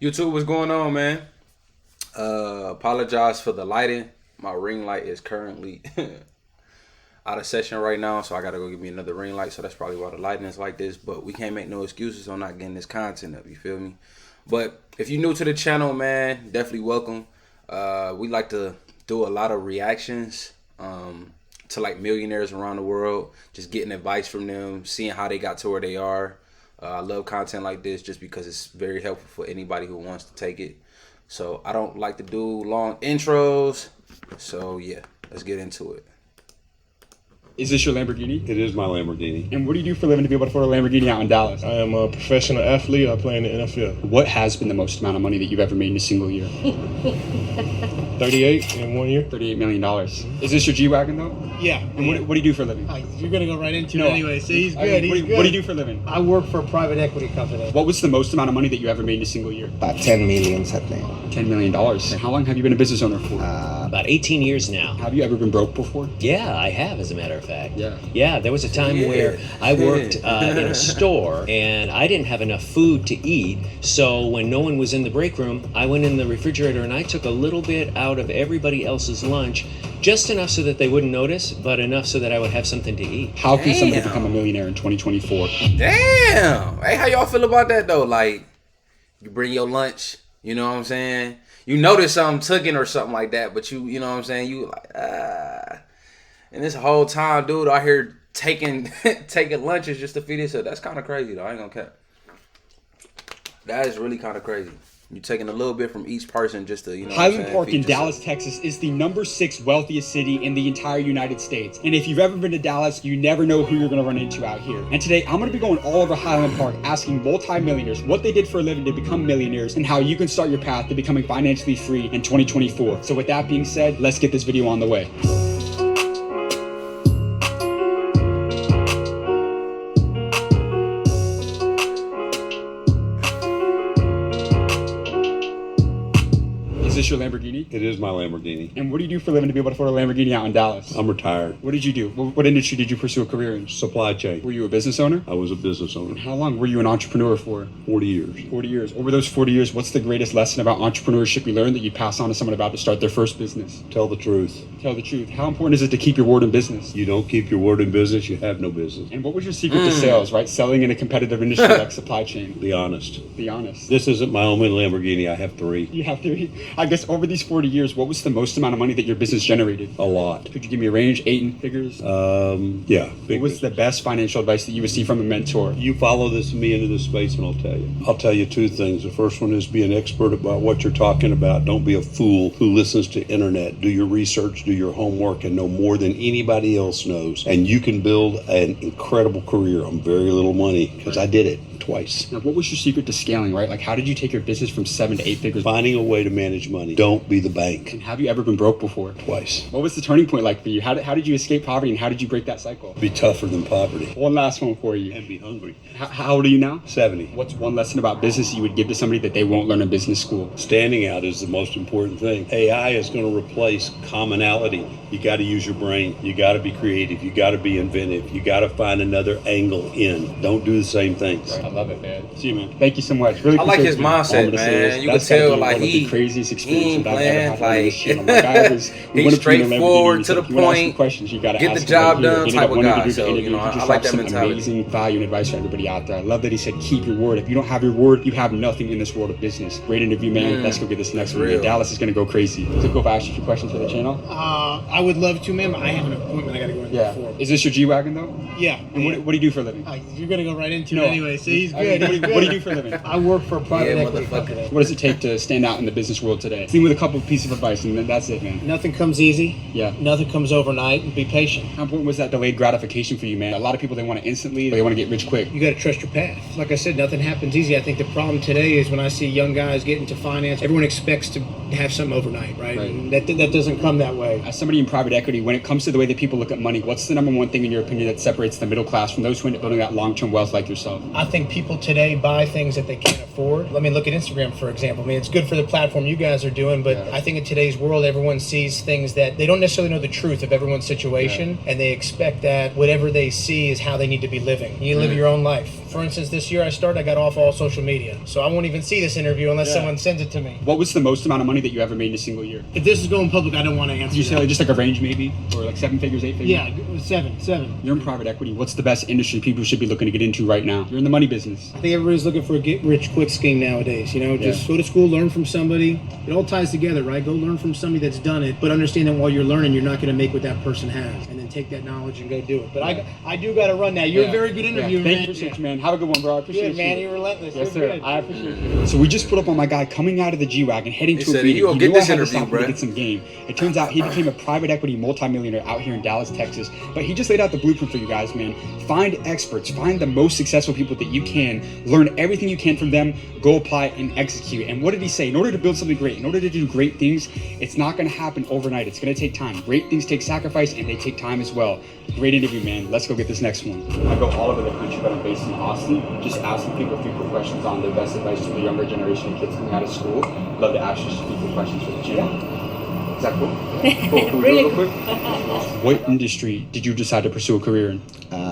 YouTube, what's going on, man? Apologize for the lighting. My ring light is currently out of session right now, so I gotta go get me another ring light. So that's probably why the lighting is like this. But we can't make no excuses on not getting this content up. You feel me? But if you're new to the channel, man, definitely welcome. We like to do a lot of reactions to like millionaires around the world, just getting advice from them, seeing how they got to where they are. I love content like this just because it's very helpful for anybody who wants to take it. So I don't like to do long intros. So yeah, let's get into it. Is this your Lamborghini? It is my Lamborghini. And what do you do for a living to be able to afford a Lamborghini out in Dallas? I am a professional athlete. I play in the NFL. What has been the most amount of money that you've ever made in a single year? 38 in 1 year. $38 million. Is this your G-Wagon though? Yeah. And what do you do for a living? You're going to go right into No, it anyway. So he's good. He's good. What do you do for a living? I work for a private equity company. What was the most amount of money that you ever made in a single year? About 10 million, I think. $10 million. And how long have you been a business owner for? About 18 years now. Have you ever been broke before? Yeah, I have, as a matter of fact. Yeah. There was a time where I worked in a store and I didn't have enough food to eat. So when no one was in the break room, I went in the refrigerator and I took a little bit out of everybody else's lunch, just enough so that they wouldn't notice, but enough so that I would have something to eat. How can somebody become a millionaire in 2024? Damn. Hey, how y'all feel about that though? Like, you bring your lunch, you know what I'm saying? You notice something cooking or something like that, but you know what I'm saying? You like, and this whole time, dude, I hear taking lunches just to feed yourself. That's kind of crazy though. I ain't gonna cap. That is really kind of crazy. You're taking a little bit from each person just to, you know. Highland Park in Dallas, Texas is the #6 wealthiest city in the entire United States. And if you've ever been to Dallas, you never know who you're going to run into out here. And today, I'm going to be going all over Highland Park asking multi-millionaires what they did for a living to become millionaires and how you can start your path to becoming financially free in 2024. So with that being said, let's get this video on the way. Is this your Lamborghini? It is my Lamborghini. And what do you do for a living to be able to afford a Lamborghini out in Dallas? I'm retired. What did you do? What industry did you pursue a career in? Supply chain. Were you a business owner? I was a business owner. How long were you an entrepreneur for? 40 years. 40 years. Over those 40 years, what's the greatest lesson about entrepreneurship you learned that you pass on to someone about to start their first business? Tell the truth. Tell the truth. How important is it to keep your word in business? You don't keep your word in business, you have no business. And what was your secret to sales, right? Selling in a competitive industry like supply chain. Be honest. Be honest. This isn't my only Lamborghini. I have 3. You have to. I guess over these 40 years, what was the most amount of money that your business generated? A lot. Could you give me a range, 8 in figures? Yeah. What was the best financial advice that you received from a mentor? You follow me into this space and I'll tell you. I'll tell you 2 things. The first one is be an expert about what you're talking about. Don't be a fool who listens to internet. Do your research, do your homework, and know more than anybody else knows. And you can build an incredible career on very little money, because I did it twice. Now, what was your secret to scaling, right? Like, how did you take your business from 7 to 8 figures? Finding a way to manage money. Don't be the bank. And have you ever been broke before? Twice. What was the turning point like for you? How did you escape poverty, and how did you break that cycle? Be tougher than poverty. One last one for you. And be hungry. How old are you now? 70. What's one lesson about business you would give to somebody that they won't learn in business school? Standing out is the most important thing. AI is going to replace commonality. You got to use your brain. You got to be creative. You got to be inventive. You got to find another angle in. Don't do the same things. I love it, man. See you, man. Thank you so much. Really, I like his mindset, man. You can tell like the craziest experience ain't that I've ever had on playing, this channel. My guy was he's straightforward to the If you want to ask him point, questions, you got to get ask the him job right here. done He ended type up of wanting to guy. do the So, interview. you know, He just I like dropped that some mentality. amazing value and advice for everybody out there. I love that he said keep your word. If you don't have your word, you have nothing in this world of business. Great interview, man. Let's go get this next one. real. Dallas is going to go crazy. Is it cool if I ask you a few questions for the channel? I would love to, man, but I have an appointment I got to go into before. Is this your G-Wagon though? Yeah. And what do you do for a living? You're going to go right into No. it anyway. So he's I mean, good. what do you do for a living? I work for a private Yeah, equity motherfucker. company. What does it take to stand out in the business world today? Leave with a couple of pieces of advice, and then that's it, man. Nothing comes easy. Yeah. Nothing comes overnight. Be patient. How important was that delayed gratification for you, man? A lot of people, they want it instantly. They want to get rich quick. You got to trust your path. Like I said, nothing happens easy. I think the problem today is when I see young guys get into finance, everyone expects to have something overnight, right? Right. And that doesn't come that way. As somebody in private equity, when it comes to the way that people look at money, what's the number one thing in your opinion that separates the middle class from those who end up building that long-term wealth like yourself? I think people today buy things that they can't afford. Let me look at Instagram, for example. I mean, it's good for the platform you guys are doing, but I think in today's world, everyone sees things that they don't necessarily know the truth of everyone's situation, and they expect that whatever they see is how they need to be living. You live your own life. For instance, this year I got off all social media. So I won't even see this interview unless someone sends it to me. What was the most amount of money that you ever made in a single year? If this is going public, I don't want to answer. Did you say like, just like a range maybe? Or like 7 figures, 8 figures? Yeah, seven. You're in private equity. What's the best industry people should be looking to get into right now? You're in the money business. I think everybody's looking for a get-rich-quick scheme nowadays. Just go to school, learn from somebody. It all ties together, right? Go learn from somebody that's done it, but understand that while you're learning, you're not going to make what that person has, and then take that knowledge and go do it. But I do got to run now. You're a very good interviewer, man. Thank you, appreciate you, man. Have a good one, bro. I appreciate Good, man. You're relentless. Yes, You're sir. good. I appreciate you. So we just put up on my guy coming out of the G-Wagon, heading to a said, meeting. "You gonna He get knew I this had to interview, stop him to bro." get some game. It turns out he became a private equity multimillionaire out here in Dallas, Texas. But he just laid out the blueprint for you guys, man. Find experts. Find the most successful people that you can. Learn everything you can from them. Go apply and execute. And what did he say? In order to build something great, in order to do great things, it's not going to happen overnight. It's going to take time. Great things take sacrifice, and they take time as well. Great interview, man. Let's go get this next one. I go all over the country, but I'm based in Austin, just asking people a few quick questions on their best advice for the younger generation of kids coming out of school. Love to ask you just a few quick questions for the channel. Is that cool? Cool. Can we do it real quick? What industry did you decide to pursue a career in?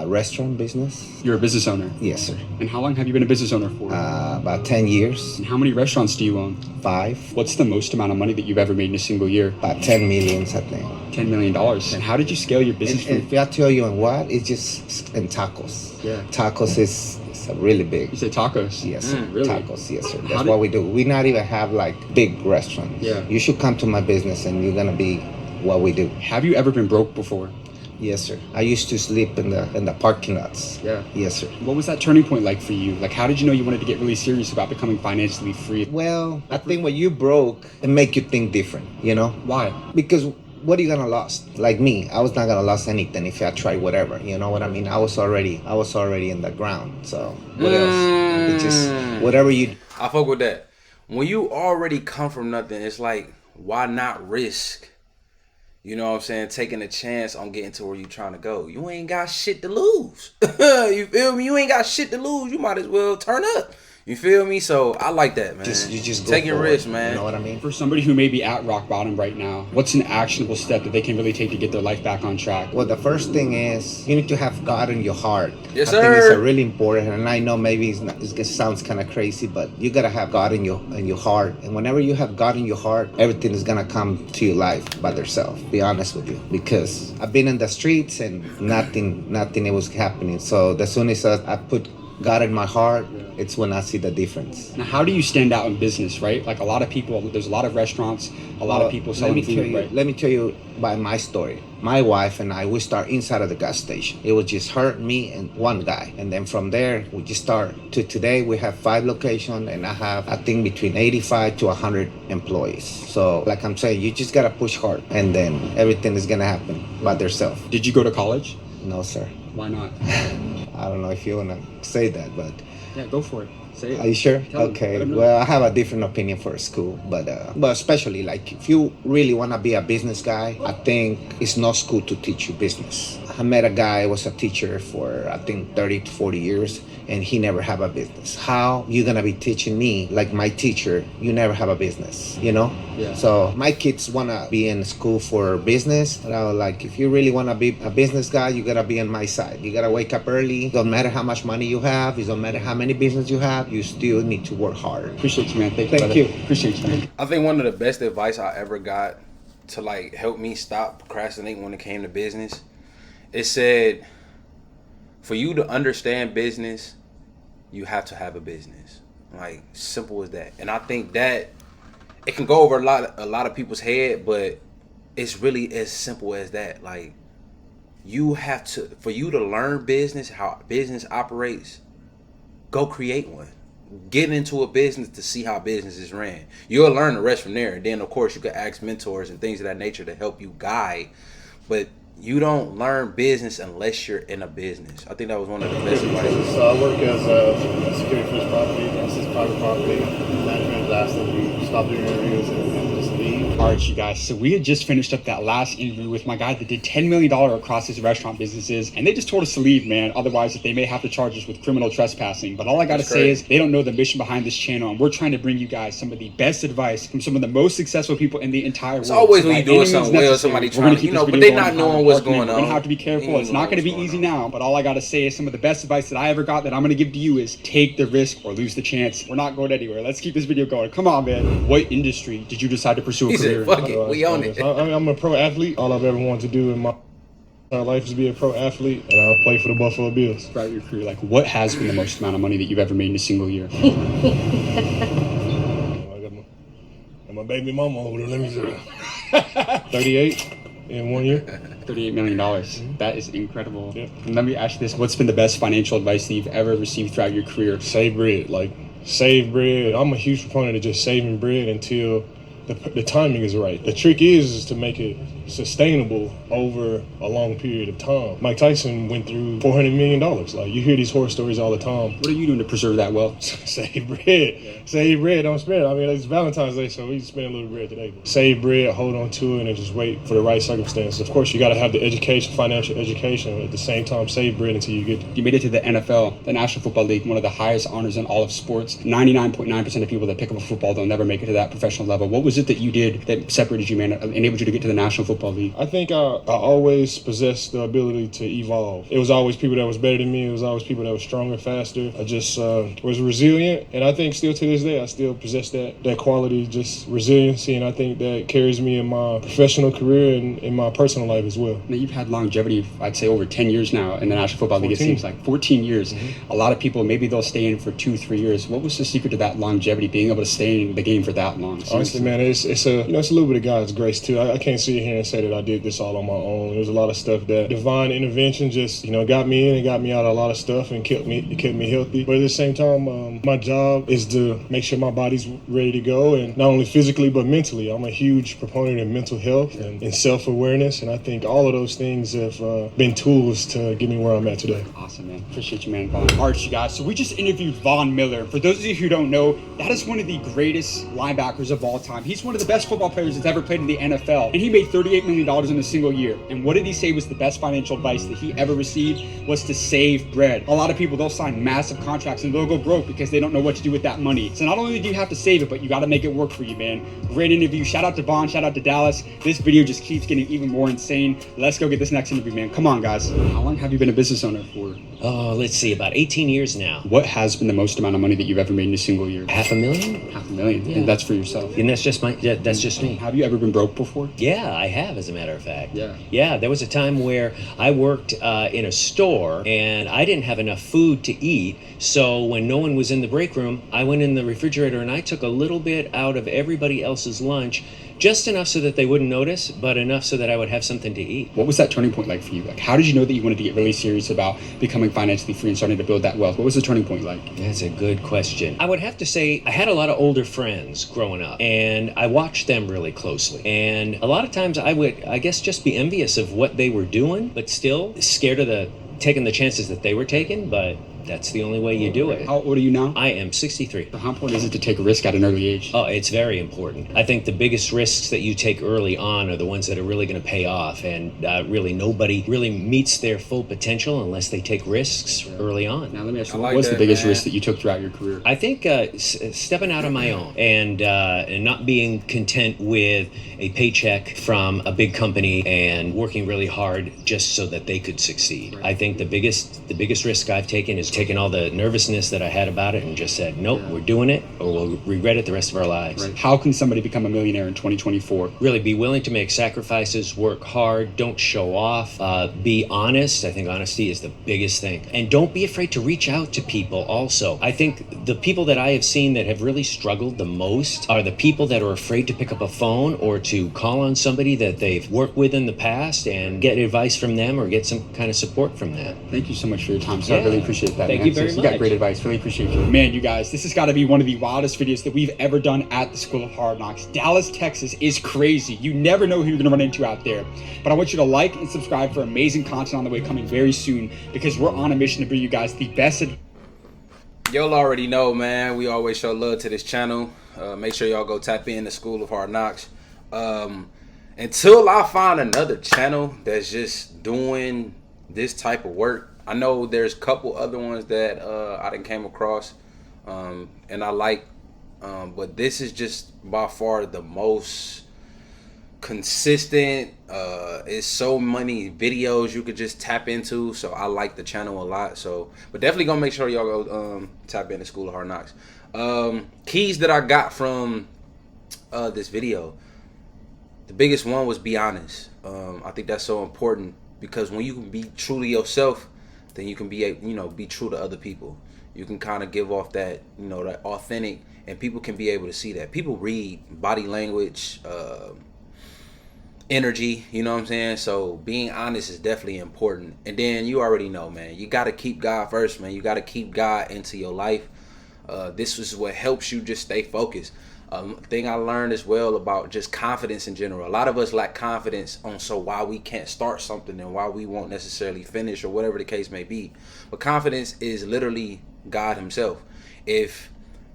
Restaurant business? You're a business owner. Yes, sir. And how long have you been a business owner for? About 10 years. And how many restaurants do you own? 5. What's the most amount of money that you've ever made in a single year? About 10 millions, I think. $10 million. And how did you scale your business? And if I tell you in what, it's just in tacos. Yeah. Tacos is really big. You say tacos? Yes, sir. Really? Tacos, yes, sir. How That's did- what we do. We not even have like big restaurants. Yeah. You should come to my business and you're gonna be what we do. Have you ever been broke before? Yes, sir. I used to sleep in the parking lots. Yeah. Yes, sir. What was that turning point like for you? Like, how did you know you wanted to get really serious about becoming financially free? Well, I think when you broke, it make you think different, Why? Because what are you gonna lose? Like me, I was not gonna lose anything if I tried whatever. You know what I mean? I was already in the ground. So what else? It just whatever you. I fuck with that. When you already come from nothing, it's like, why not risk? You know what I'm saying? Taking a chance on getting to where you trying to go. You ain't got shit to lose. You feel me? You ain't got shit to lose. You might as well turn up. You feel me? So I like that, man. You just go taking for risks, it, man. You know what I mean? For somebody who may be at rock bottom right now, what's an actionable step that they can really take to get their life back on track? Well, the first thing is you need to have God in your heart. Yes, I think sir. it's a really important, and I know maybe it sounds kind of crazy, but you gotta have God in your heart. And whenever you have God in your heart, everything is gonna come to your life by themselves. Be honest with you, because I've been in the streets and nothing it was happening. So as soon as I put God in my heart, it's when I see the difference. Now, how do you stand out in business, right? Like a lot of people, there's a lot of restaurants, a lot of people selling food, right? Let me tell you by my story. My wife and I, we start inside of the gas station. It was just her, me, and one guy. And then from there, we just start to today, we have 5 locations, and I have, I think, between 85 to 100 employees. So like I'm saying, you just gotta push hard, and then everything is gonna happen by themselves. Did you go to college? No, sir. Why not? I don't know if you wanna say that, but Yeah, go for it. Say it. are you sure? Tell 'em. Okay. Let 'em know. Well, I have a different opinion for school, but especially like if you really want to be a business guy, I think it's not school to teach you business. I met a guy who was a teacher for I think 30 to 40 years, and he never have a business. How you gonna be teaching me like my teacher? You never have a business, Yeah. So my kids wanna be in school for business, and I was like, if you really wanna be a business guy, you gotta be on my side. You gotta wake up early. Don't matter how much money you have. It don't matter how many business you have. You still need to work hard. Appreciate you, man. Thank you. Thank brother. you. Appreciate you, man. I think one of the best advice I ever got to like help me stop procrastinating when it came to business, it said, for you to understand business, you have to have a business. Like, simple as that. And I think that it can go over a lot of people's head, but it's really as simple as that. Like, you have to, for you to learn business, how business operates, go create one. Get into a business to see how business is ran. You'll learn the rest from there. And then, of course, you can ask mentors and things of that nature to help you guide. But you don't learn business unless you're in a business. I think that was one of the best advice. So I work as a security for this property, assist private property management. Last thing we stop doing interviews and just leave. All right, you guys. So we had just finished up that last interview with my guy that did $10 million across his restaurant businesses, and they just told us to leave, man. Otherwise, they may have to charge us with criminal trespassing. But all I gotta say is they don't know the mission behind this channel, and we're trying to bring you guys some of the best advice from some of the most successful people in the entire world. It's always So when by you're doing any something means well, necessary, somebody we're trying gonna to, keep you know, this but video they not going knowing on what's parking. going We're gonna on. have to be careful. It's not gonna be easy now, but all I gotta say is some of the best advice that I ever got that I'm gonna give to you is take the risk or lose the chance. We're not going anywhere. Let's keep this video going. Come on, man. What industry did you decide to pursue a He career said, in? fuck it, we own it. I'm a pro athlete. All I've ever wanted to do in my life is be a pro athlete, and I play for the Buffalo Bills. Throughout your career, like what has been the most amount of money that you've ever made in a single year? I got my baby mama over there. Let me see. 38 in 1 year. $38 million. That is incredible. Yep. And let me ask you this: what's been the best financial advice that you've ever received throughout your career? Save bread, like save bread. I'm a huge proponent of just saving bread until the timing is right. The trick is to make it sustainable over a long period of time. Mike Tyson went through $400 million. Like, you hear these horror stories all the time. What are you doing to preserve that wealth? Save bread. Save bread, don't spend it. I mean, it's Valentine's Day, so we spend a little bread today. Save bread, hold on to it, and just wait for the right circumstances. Of course, you got to have the education, financial education, but at the same time, save bread until you get You made it to the NFL, the National Football League, one of the highest honors in all of sports. 99.9% of people that pick up a football, they'll never make it to that professional level. What was it that you did that separated you, man, enabled you to get to the National Football League? I think I always possessed the ability to evolve. It was always people that was better than me. It was always people that was stronger, faster. I just was resilient, and I think still to this day, I still possess that quality, just resiliency, and I think that carries me in my professional career and in my personal life as well. Now, you've had longevity, I'd say, over 10 years now in the National Football League. It 14. seems like 14 years. A lot of people, maybe they'll stay in for 2-3 years. What was the secret to that longevity, being able to stay in the game for that long? Honestly, man, it's a it's a little bit of God's grace too. I can't sit here and say that I did this all on my own. There's a lot of stuff that divine intervention just got me in and got me out of a lot of stuff and kept me healthy. But at the same time, my job is to make sure my body's ready to go, and not only physically but mentally. I'm a huge proponent of mental health and self-awareness, and I think all of those things have been tools to get me where I'm at today. Awesome, man. Appreciate you, man, Vaughn. All right, you guys. So we just interviewed Von Miller. For those of you who don't know, that is one of the greatest linebackers of all time. He's one of the best football players that's ever played in the NFL, and he made $38 million in a single year. And what did he say was the best financial advice that he ever received? Was to save bread. A lot of people, they'll sign massive contracts and they'll go broke because they don't know what to do with that money. So not only do you have to save it, but you got to make it work for you, man. Great interview. Shout out to Vaughn. Shout out to Dallas. This video just keeps getting even more insane. Let's go get this next interview, man. Come on, guys. How long have you been a business owner for? Oh, let's see, about 18 years now. What has been the most amount of money that you've ever made in a single year? $500,000? $500,000. Yeah. And that's for yourself. And that's just that's just me. Have you ever been broke before? Yeah, I have, as a matter of fact. Yeah. Yeah, there was a time where I worked in a store and I didn't have enough food to eat. So when no one was in the break room, I went in the refrigerator and I took a little bit out of everybody else's lunch, just enough so that they wouldn't notice, but enough so that I would have something to eat. What was that turning point like for you? Like, how did you know that you wanted to get really serious about becoming financially free and starting to build that wealth? What was the turning point like? That's a good question. I would have to say I had a lot of older friends growing up, and I watched them really closely. And a lot of times I would, I guess, just be envious of what they were doing, but still scared of taking the chances that they were taking, but that's the only way you do it. How old are you now? I am 63. How important is it to take a risk at an early age? Oh, it's very important. I think the biggest risks that you take early on are the ones that are really going to pay off, and really nobody really meets their full potential unless they take risks early on. Now let me ask you, I what like was the that, biggest man. risk that you took throughout your career? I think stepping out on my own and not being content with a paycheck from a big company and working really hard just so that they could succeed. Right. I think the biggest risk I've taken is taking all the nervousness that I had about it and just said, nope, we're doing it or we'll regret it the rest of our lives. Right. How can somebody become a millionaire in 2024? Really be willing to make sacrifices, work hard, don't show off, be honest. I think honesty is the biggest thing. And don't be afraid to reach out to people also. I think the people that I have seen that have really struggled the most are the people that are afraid to pick up a phone or to call on somebody that they've worked with in the past and get advice from them or get some kind of support from them. Thank you so much for your time, sir. I Yeah. really appreciate that. Thank man. you very You got much. great advice. Really appreciate you. Man, you guys, this has got to be one of the wildest videos that we've ever done at the School of Hard Knocks. Dallas, Texas is crazy. You never know who you're going to run into out there. But I want you to like and subscribe for amazing content on the way coming very soon, because we're on a mission to bring you guys the best. Y'all already know, man. We always show love to this channel. Make sure y'all go tap in the School of Hard Knocks. Until I find another channel that's just doing this type of work. I know there's a couple other ones that I done came across, and I like, but this is just by far the most consistent. It's so many videos you could just tap into, so I like the channel a lot. So, but definitely gonna make sure y'all go tap into School of Hard Knocks. Keys that I got from this video. The biggest one was be honest. I think that's so important, because when you can be truly yourself, then you can be, be true to other people. You can kind of give off that, that authentic, and people can be able to see that. People read body language, energy, you know what I'm saying? So being honest is definitely important. And then you already know, man, you got to keep God first, man. You got to keep God into your life. This is what helps you just stay focused. Thing I learned as well about just confidence in general. A lot of us lack confidence on why we can't start something and why we won't necessarily finish, or whatever the case may be. But confidence is literally God himself. If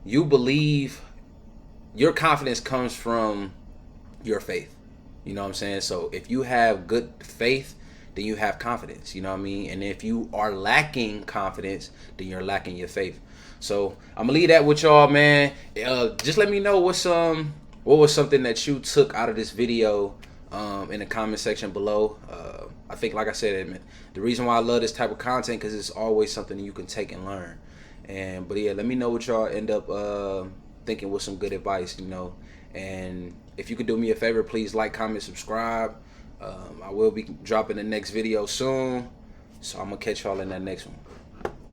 you believe, your confidence comes from your faith. You know what I'm saying? So if you have good faith, then you have confidence. You know what I mean? And if you are lacking confidence, then you're lacking your faith. So I'm gonna leave that with y'all, man. Just let me know what was something that you took out of this video in the comment section below. I think, like I said, the reason why I love this type of content, because it's always something you can take and learn. But yeah, let me know what y'all end up thinking with some good advice, And if you could do me a favor, please like, comment, subscribe. I will be dropping the next video soon, so I'm gonna catch y'all in that next one.